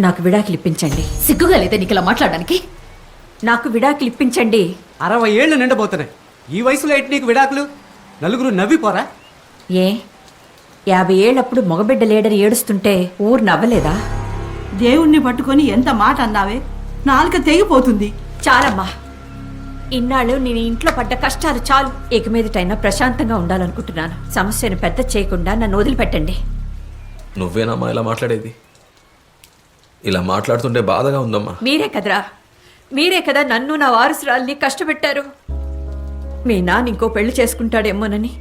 నాకు విడాకులు ఇప్పించండి. సిగ్గుగా లేదా నీకు ఇలా మాట్లాడడానికి? నాకు విడాకులు ఇప్పించండి. 60 ఏళ్ళు నిండబోతున్నాయి. ఈ వయసులో ఏంటి నీకు విడాకులు? నలుగురు నవ్విపోరా? ఏ 50 ఏళ్ళప్పుడు మగబిడ్డ లేడని ఏడుస్తుంటే ఊరు నవ్వలేదా? దేవుణ్ణి పట్టుకొని ఎంత మాట అన్నావే, నాలుక తెగిపోతుంది. చాలమ్మా, ఇన్నాళ్ళు నేను ఇంట్లో పడ్డ కష్టాలు చాలు. ఇక మీదటైనా ప్రశాంతంగా ఉండాలనుకుంటున్నాను. సమస్యను పెద్ద చేయకుండా నన్ను వదిలిపెట్టండి. నువ్వేనమ్మా ఇలా మాట్లాడేది? ఇలా మాట్లాడుతుంటే బాధగా ఉందమ్మా. మీరే కదా నన్ను నా వారసురాల్ని కష్టపెట్టారు. మీ నాన్న ఇంకో పెళ్లి చేసుకుంటాడేమోనని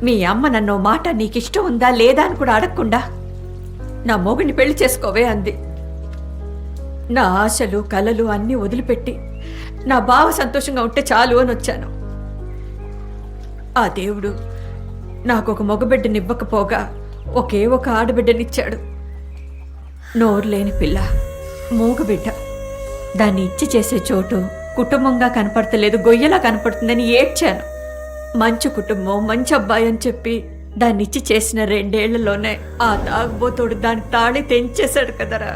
మీ అమ్మ నన్ను మాట నీకిష్టం ఉందా లేదా అని కూడా అడగకుండా నా మొగుడిని పెళ్లి చేసుకోవే అంది. నా ఆశలు కలలు అన్నీ వదిలిపెట్టి నా బావ సంతోషంగా ఉంటే చాలు అని వచ్చాను. ఆ దేవుడు నాకు ఒక మగబిడ్డనివ్వకపోగా ఒకే ఒక ఆడబిడ్డనిచ్చాడు. నోరు లేని పిల్ల, మూగబిడ్డ. దాన్ని ఇచ్చి చేసే చోటు కుటుంబంగా కనపడతలేదు, గొయ్యలా కనపడుతుందని ఏడ్చాను. మంచి కుటుంబం, మంచి అబ్బాయి అని చెప్పి దాన్ని ఇచ్చి చేసిన 2 ఏళ్లలోనే ఆ తాగుబోతోడు దాని తాళి తెంచేశాడు కదరా.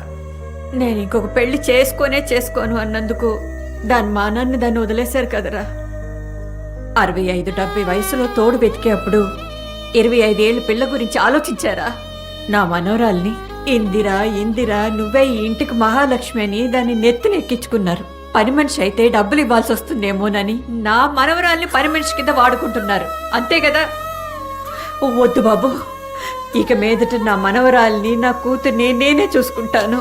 నేను ఇంకొక పెళ్లి చేసుకోను అన్నందుకు దాని మానాన్ని దాన్ని వదిలేశారు కదరా. 65-70 వయసులో తోడు వెతికే అప్పుడు 25 ఏళ్ళ పిల్ల గురించి ఆలోచించారా? నా మనోరాల్ని ఇందిరా నువ్వే ఈ ఇంటికి మహాలక్ష్మి అని దాన్ని నెత్తినెక్కించుకున్నారు. పని మనిషి అయితే డబ్బులు ఇవ్వాల్సి వస్తుందేమోనని నా మనవరాల్ని పని మనిషి కింద వాడుకుంటున్నారు. అంతే కదా? వద్దు బాబు, ఇక మీదట నా మనవరాల్ని, నా కూతుర్ని నేనే చూసుకుంటాను.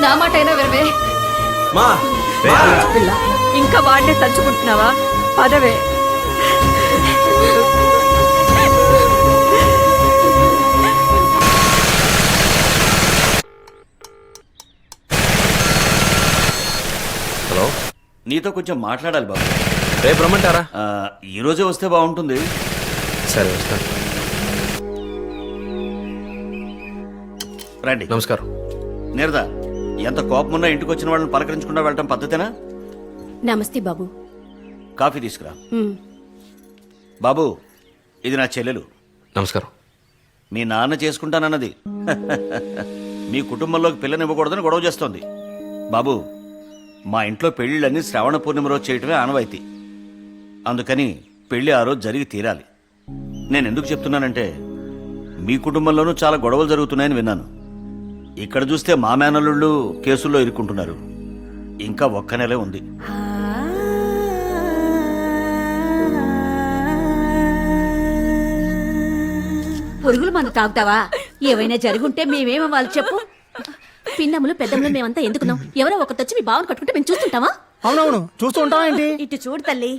నా మాట అయినా వినవే. పిల్ల, ఇంకా వాడినే తలుచుకుంటున్నావా? పదవే. హలో, నీతో కొంచెం మాట్లాడాలి బాబు. రేపు రమ్మంటారా? ఈరోజే వస్తే బాగుంటుంది. సరే, వస్తాను. రండి. నమస్కారం. నీరదా, ఎంత కోపం ఉన్నా ఇంటికి వచ్చిన వాళ్ళని పలకరించకుండా వెళ్ళటం పద్ధతేనా? నమస్తే బాబు. కాఫీ తీసుకురా. బాబు, ఇది నా చెల్లెలు. నమస్కారం. మీ నాన్న చేసుకుంటానన్నది. మీ కుటుంబంలోకి పిల్లనివ్వకూడదని గొడవ చేస్తోంది. బాబు, మా ఇంట్లో పెళ్ళిళ్ళన్నీ శ్రావణ పూర్ణిమ రోజు చేయటమే ఆనవాయితీ. అందుకని పెళ్లి ఆ రోజు జరిగి తీరాలి. నేను ఎందుకు చెప్తున్నానంటే, మీ కుటుంబంలోనూ చాలా గొడవలు జరుగుతున్నాయని విన్నాను. ఇక్కడ చూస్తే మా మేనల్లుళ్ళు కేసుల్లో ఇరుక్కుంటున్నారు. ఇంకా 1 నెలే ఉంది. పురుగుల మందు తాగుతావా? ఏవైనా జరుగుంటే మేమేమో వాళ్ళు చెప్పు. పిన్నములు పెద్దములు మేమంతా ఎందుకున్నాం? ఎవరో ఒకతొచ్చి మీ బావను కట్టుకుంటే మేము చూస్తుంటావా? అవునవును, చూస్తూ ఉంటావా ఏంటి? ఇటు చూడు తల్లి,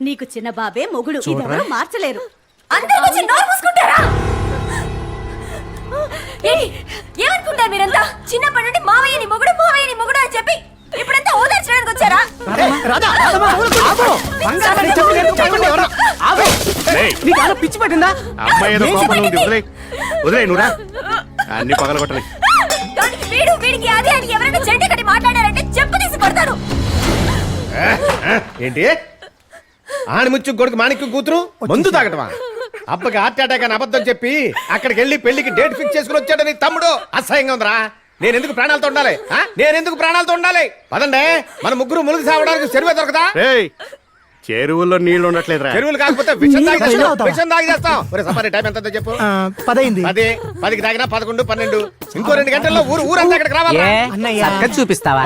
నీకు చిన్న బాబే మొగుడు. ఇదెవరూ మార్చలేరు. ఏమనుకుంటారు మీరంతా? చిన్నప్పటి నుండి మావయ్యని మొగుడు అని చెప్పి ఇప్పుడంతా ఓదార్చడానికి వచ్చారా? పిచ్చి పట్టిందా? అన్ని పగలగొట్టలే. వీడికి అదే అని ఎవరైనా చెడ్డ కట్టి మాట్లాడారంటే చెప్పు తీసి కొడతారు. ఏంటి? ఆణిముచ్చు కొడుకు మాణిక్యం కూతురు మందు తాగటమా? అబ్బకి హార్ట్ అటాక్ అని అబద్ధం చెప్పి అక్కడికి వెళ్ళి పెళ్లికి డేట్ ఫిక్స్ చేసుకుని వచ్చాడని తమ్ముడు. అసహ్యంగా ఉందిరా. నేనెందుకు ప్రాణాలతో ఉండాలి? పదండి, మన ముగ్గురు మునిగి సావడానికి చెరువే దొరకదా? చెరువుల్లో నీళ్లు ఉండట్లేదు. చెరువులు కాకపోతే విషం తాగి చేస్తాం. సఫారీ టైం ఎంత చెప్పు? 10కి తాగినా 11, 12. ఇంకో 2 గంటల్లో ఊరంతా ఇక్కడికి రావాలి. చూపిస్తావా?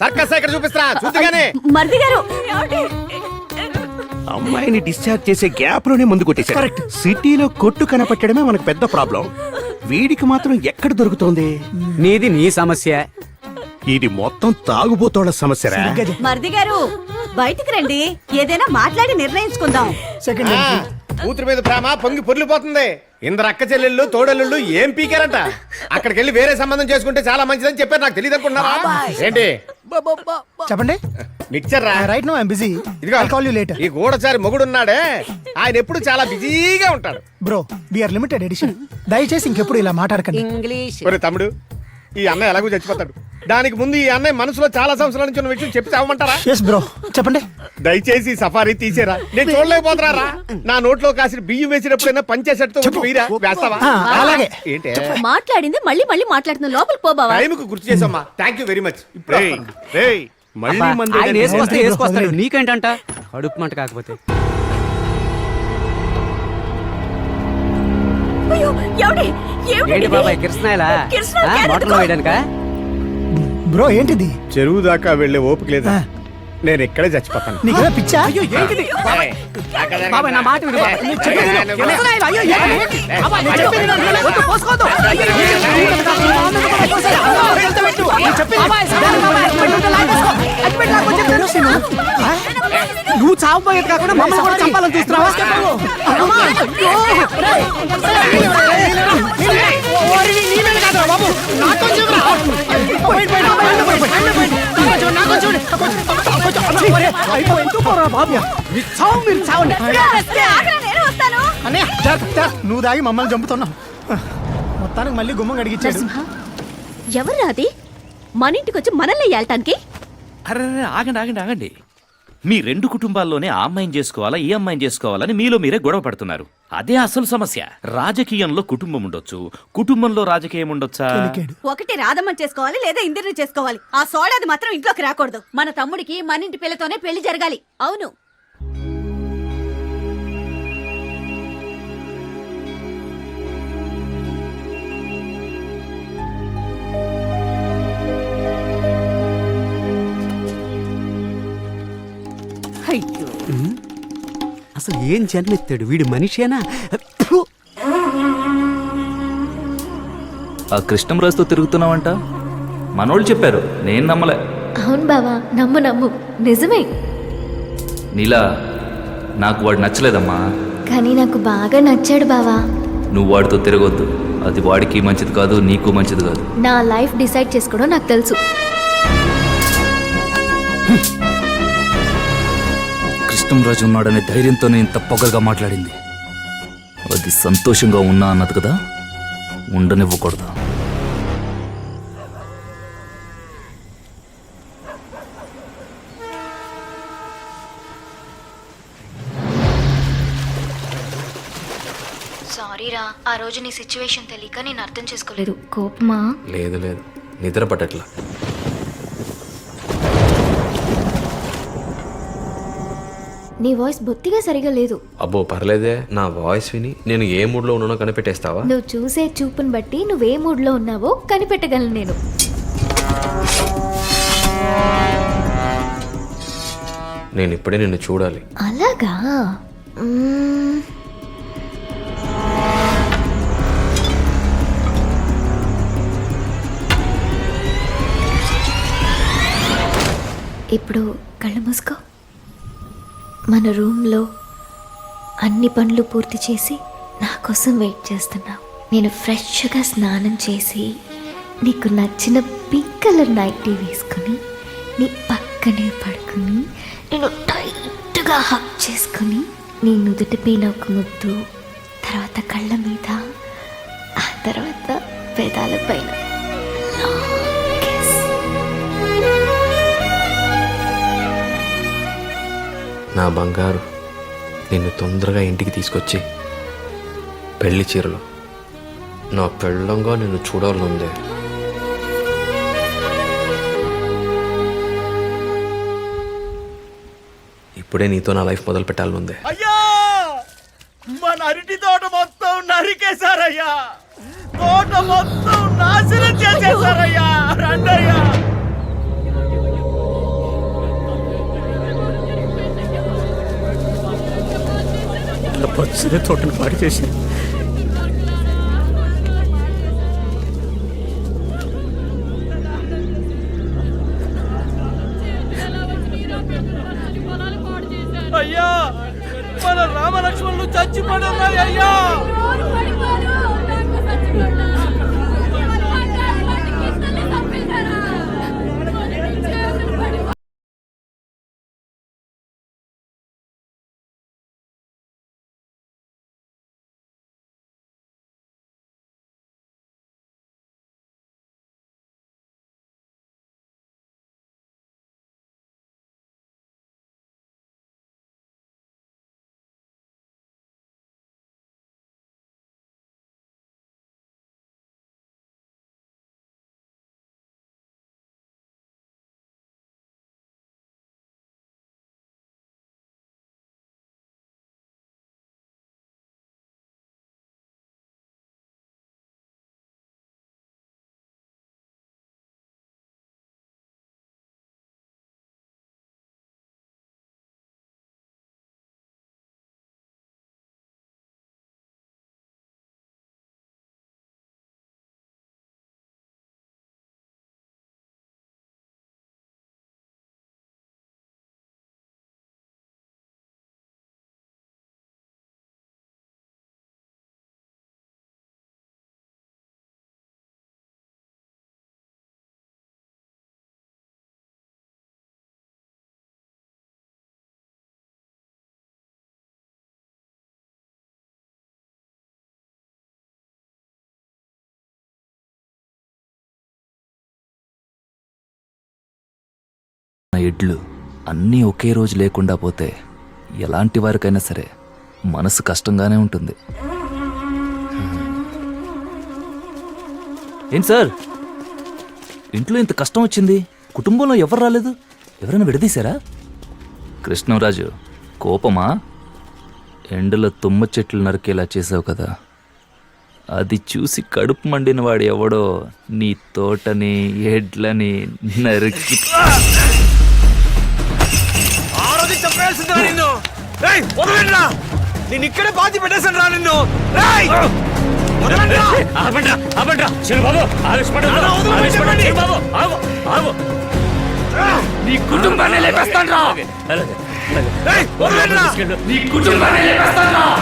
సర్కస్ ఇక్కడ చూపిస్తా చూద్దుగానే. మరిది గారు, అమ్మాయిని డిశ్చార్జ్ చేసే గ్యాప్ లోనే ముందు కొట్టేశారు. సిటీలో కొట్టు కనపట్టడమే మనకు పెద్ద ప్రాబ్లం. వీడికి మాత్రం ఎక్కడ దొరుకుతోంది? నీది నీ సమస్య. ఇది మొత్తం తాగుబోతోళ్ల సమస్యరా? మరిది గారు, బయటికి రండి, ఏదైనా మాట్లాడి నిర్ణయించుకుందాం. కూతురు మీద ప్రేమ పొంగి పొర్లిపోతుంది. ఇందరు అక్క చెల్లెళ్ళు తోడళ్ళు ఏం పీకారంట. అక్కడికి వెళ్ళి వేరే సంబంధం చేసుకుంటే చాలా మంచిదని చెప్పారు. నాకు తెలియదు అనుకుంటున్నారా ఏంటి? చెప్పండి. Mixture right no I am busy. ఇదిగో ఐల్ కాల్ యు లేటర్. ఈ గూడచారి మొగుడున్నాడే, ఆయన ఎప్పుడు చాలా బిజీగా ఉంటాడు. Bro, we are limited edition. దయచేసి ఇంకెప్పుడు ఇలా మాట్లాడకండి. ఒరే తమ్ముడు, ఈ అన్న ఎలాగో చచ్చిపోతాడు. దానికి ముందు ఈ అన్నయ్య మనసులో చాలా సంవత్సరాల నుంచి ఉన్న విషయం చెప్పి చావమంటారా? ఎస్ బ్రో చెప్పండి. దయచేసి ఈ సఫారీ తీసేరా, నేను చూడలేకపోతున్నారా. నా నోట్లో కాసిన బియ్యం వేసినప్పుడైనా పంచేసట్టుతో వచ్చి వీరా వేస్తావా? అలాగే. ఏంటే మాట్లాడింది మళ్ళీ మళ్ళీ మాట్లాడుతున్నా, లోపలికి పో బావా. టైంకు గుర్తు చేసమ్మా. Thank you very much. మళ్ళీ మందు ఆయన వేసుకొస్తే వేసుకొస్తాడు, నీకేంటంట కడుపు మంట కాకపోతే. అయ్యో, ఏమండి? ఏమిటండి ఏంటి ఇది? బాబాయ్ కిరసనాయలా కిరసనాయలు మోటార్లో ఎందుకు? వేయడానిక? బ్రో ఏంటిది? చెరువు దాకా వెళ్లే ఓపిక లేదా? నేను ఇక్కడే చచ్చిపోతాను. నీకేదో పిచ్చా? బాబాయ్ నా మాట విను బాబాయ్. నేను చెప్పేది విను. కిరసనాయలు, అయ్యో, ఏంటి? బాబాయ్, నేను చెప్పేది విను. వద్దు, పోసుకోవద్దు. అయ్యో, నేను చెప్పేది. బాబాయ్, సాగండి బాబాయ్. పెట్టుంటే లాగేసుకో. అగ్గిపెట్టి లాక్కొని చెప్తాను. నువ్వు చావబోయేది కాకుండా మమ్మల్ని కూడా చంపాలని చూస్తున్నావా? అమ్మా, అయ్యో. ఓరి, నీ మీద కాదురా బాబు, నాతో చూడరా. నువ్వు దాగి మమ్మల్ని చంపుతున్నావు. మొత్తానికి మళ్ళీ గుమ్మం అడిగిచ్చాడు. నరసింహ, ఎవర్రా అది మన ఇంటికి వచ్చి మనల్ని ఏల్టానికి? అరే ఆగండి ఆగండి ఆగండి. మీ రెండు కుటుంబాల్లోనే ఆ అమ్మాయిని చేసుకోవాలా ఈ అమ్మాయిని చేసుకోవాలని మీలో మీరే గొడవ పడుతున్నారు. అదే అసలు సమస్య. రాజకీయంలో కుటుంబం ఉండొచ్చు, కుటుంబంలో రాజకీయం ఉండొచ్చా? ఒకటి రాధమ్మని చేసుకోవాలి, లేదా ఇందిరిని చేసుకోవాలి. ఆ సోడాది మాత్రం ఇంట్లోకి రాకూడదు. మన తమ్ముడికి మన ఇంటి పిల్లతోనే పెళ్లి జరగాలి. అవును. అయ్యో, అసలు ఏం జన్మెత్తాడు వీడు, మనిషేనా? ఫు! ఆ కృష్ణంరాజుతో తిరుగుతున్నావంట మనోళ్ళు చెప్పారు, నేను నమ్మలే. అవును బావా, నమ్ము నమ్ము, నిజమే. నీలా నాకు వాడు నచ్చలేదమ్మా. కానీ నాకు బాగా నచ్చాడు బావా. నువ్వు వాడితో తిరగొద్దు, అది వాడికి మంచిది కాదు, నీకు మంచిది కాదు. నా లైఫ్ డిసైడ్ చేసుకోవడం నాకు తెలుసు. కృష్ణంరాజు ఉన్నాడనే ధైర్యంతోనే ఇంత పొగగా మాట్లాడింది. అది సంతోషంగా ఉన్నా అన్నది కదా, ఉండనివ్వకూడదు. సారీరా, ఆ రోజు నీ సిచ్యువేషన్ తెలియక నేను అర్థం చేసుకోలేదు. కోపమా? లేదు లేదు, నిద్ర పట్టట్లా. నీ వాయిస్ బొత్తిగా సరిగా లేదు. అబ్బో పర్లేదే, నా వాయిస్ విని నేను ఏ మూడ్లో ఉన్నానో కనిపెట్టేస్తావా? నువ్వు చూసే చూపుని బట్టి నువ్వే మూడ్లో ఉన్నావో కనిపెట్టగలను నేను. నేను ఇప్పుడే నిన్ను చూడాలి. అలాగా? ఇప్పుడు కళ్ళు మూసుకో. మన రూమ్లో అన్ని పనులు పూర్తి చేసి నా కోసం వెయిట్ చేస్తున్నావు. నేను ఫ్రెష్గా స్నానం చేసి నీకు నచ్చిన పింక్ కలర్ నైటీ వేసుకుని నీ పక్కనే పడుకుని నేను టైట్గా హక్ చేసుకుని నీ నుదుటి పైన ఒక ముద్దు, తర్వాత కళ్ళ మీద, ఆ తర్వాత పెదాల పైన. నా బంగారు, నిన్ను తొందరగా ఇంటికి తీసుకొచ్చి పెళ్లి చీరలో నా పెళ్ళంగా నిన్ను చూడాలనుందే. ఇప్పుడే నీతో నా లైఫ్ మొదలు పెట్టాలనుందే. అయ్యా, మన అరటి తోట మొత్తం నరికేశారయ్యా, తోట మొత్తం నాశనం చేసేశారయ్యా. రండయ్యా. పచ్చని తోటను పాడు చేసి అయ్యా, మన రామలక్ష్మణులు చచ్చిపోయి అయ్యా. ఎడ్లు అన్నీ ఒకే రోజు లేకుండా పోతే ఎలాంటి వారికైనా సరే మనసు కష్టంగానే ఉంటుంది. ఏంటి సార్ ఇంట్లో ఇంత కష్టం వచ్చింది, కుటుంబంలో ఎవరు రాలేదు? ఎవరైనా విడదీశారా? కృష్ణరాజు కోపమా? ఎండలో తుమ్మ చెట్లు నరికేలా చేసావు కదా, అది చూసి కడుపు మండిన వాడు ఎవడో నీ తోటని ఎడ్లని నరికి నేను ఇక్కడే పాతి పెట్టేశాను రా నిన్ను. నీ కుటుంబాన్ని లేపేస్తాను రా.